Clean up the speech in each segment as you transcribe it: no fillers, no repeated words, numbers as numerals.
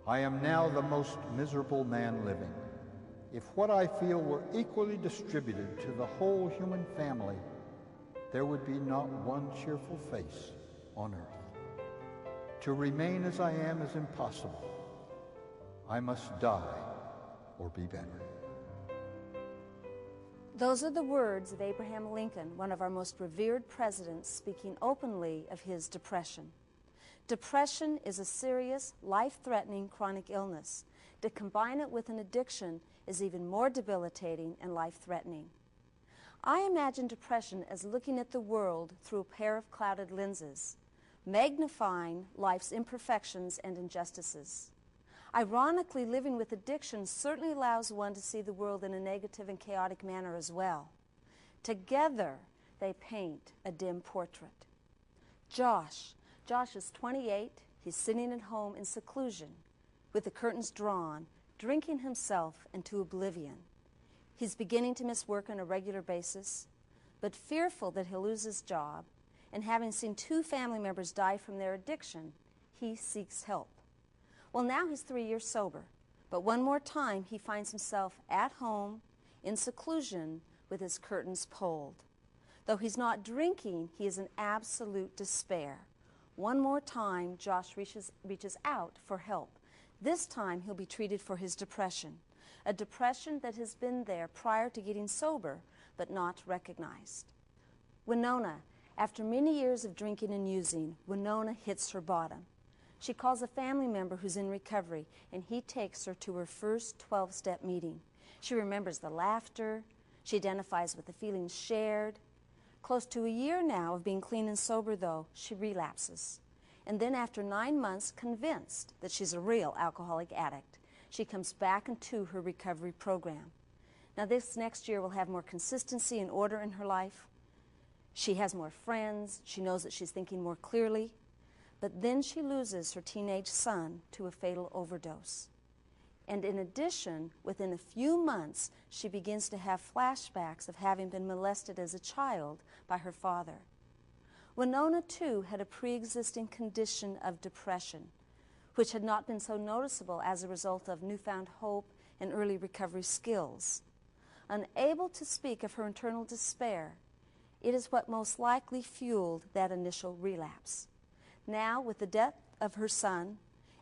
I am now the most miserable man living. If what I feel were equally distributed to the whole human family, there would be not one cheerful face on earth. To remain as I am is impossible. I must die or be better. Those are the words of Abraham Lincoln, one of our most revered presidents, speaking openly of his depression. Depression is a serious, life-threatening chronic illness. To combine it with an addiction is even more debilitating and life-threatening. I imagine depression as looking at the world through a pair of clouded lenses, magnifying life's imperfections and injustices. Ironically, living with addiction certainly allows one to see the world in a negative and chaotic manner as well. Together, they paint a dim portrait. Josh is 28. He's sitting at home in seclusion with the curtains drawn, drinking himself into oblivion. He's beginning to miss work on a regular basis, but fearful that he'll lose his job, and having seen 2 family members die from their addiction, he seeks help. Well, now he's 3 years sober, but one more time he finds himself at home in seclusion with his curtains pulled. Though he's not drinking, he is in absolute despair. One more time, Josh reaches out for help. This time he'll be treated for his depression, a depression that has been there prior to getting sober, but not recognized. Winona, after many years of drinking and using, Winona hits her bottom. She calls a family member who's in recovery, and he takes her to her first 12-step meeting. She remembers the laughter. She identifies with the feelings shared. Close to a year now of being clean and sober, though, she relapses. And then after 9 months, convinced that she's a real alcoholic addict, she comes back into her recovery program. Now this next year will have more consistency and order in her life. She has more friends. She knows that she's thinking more clearly. But then she loses her teenage son to a fatal overdose. And in addition, within a few months, she begins to have flashbacks of having been molested as a child by her father. Winona, too, had a pre-existing condition of depression, which had not been so noticeable as a result of newfound hope and early recovery skills. Unable to speak of her internal despair, it is what most likely fueled that initial relapse. Now, with the death of her son,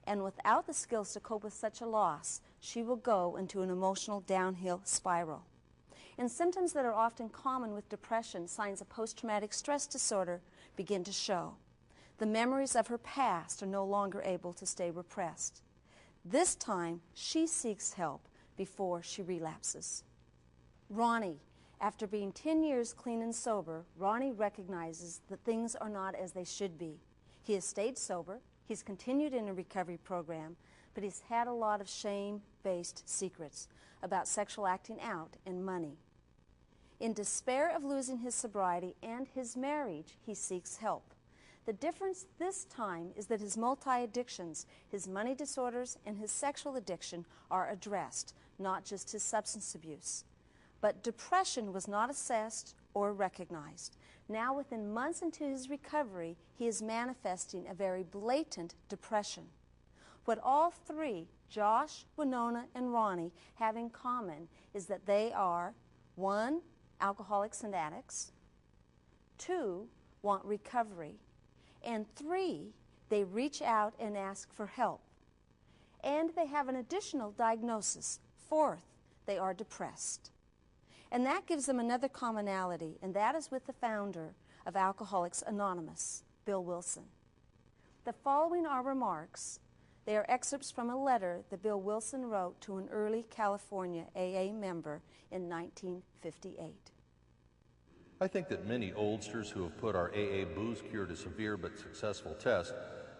and without the skills to cope with such a loss, she will go into an emotional downhill spiral. And symptoms that are often common with depression, signs of post-traumatic stress disorder, begin to show. The memories of her past are no longer able to stay repressed. This time, she seeks help before she relapses. Ronnie, after being 10 years clean and sober, Ronnie recognizes that things are not as they should be. He has stayed sober, he's continued in a recovery program, but he's had a lot of shame-based secrets about sexual acting out and money. In despair of losing his sobriety and his marriage, he seeks help. The difference this time is that his multi-addictions, his money disorders, and his sexual addiction are addressed, not just his substance abuse. But depression was not assessed or recognized. Now, within months into his recovery, he is manifesting a very blatant depression. What all 3, Josh, Winona, and Ronnie, have in common is that they are, 1, alcoholics and addicts, 2, want recovery, and 3, they reach out and ask for help. And they have an additional diagnosis. 4th, they are depressed. And that gives them another commonality, and that is with the founder of Alcoholics Anonymous, Bill Wilson. The following are remarks. They are excerpts from a letter that Bill Wilson wrote to an early California AA member in 1958. I think that many oldsters who have put our AA booze cure to severe but successful test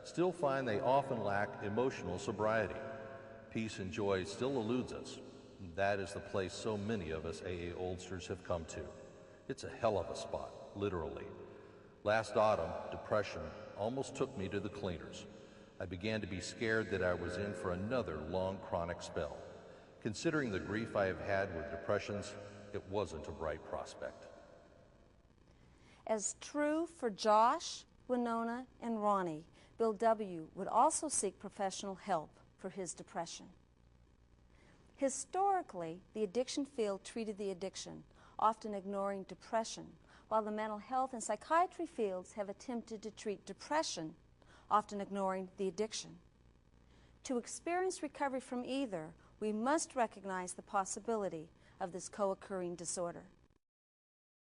still find they often lack emotional sobriety. Peace and joy still eludes us. That is the place so many of us AA oldsters have come to. It's a hell of a spot, literally. Last autumn, depression almost took me to the cleaners. I began to be scared that I was in for another long chronic spell. Considering the grief I have had with depressions, it wasn't a bright prospect. As true for Josh, Winona, and Ronnie, Bill W. would also seek professional help for his depression. Historically, the addiction field treated the addiction, often ignoring depression, while the mental health and psychiatry fields have attempted to treat depression, often ignoring the addiction. To experience recovery from either, we must recognize the possibility of this co-occurring disorder.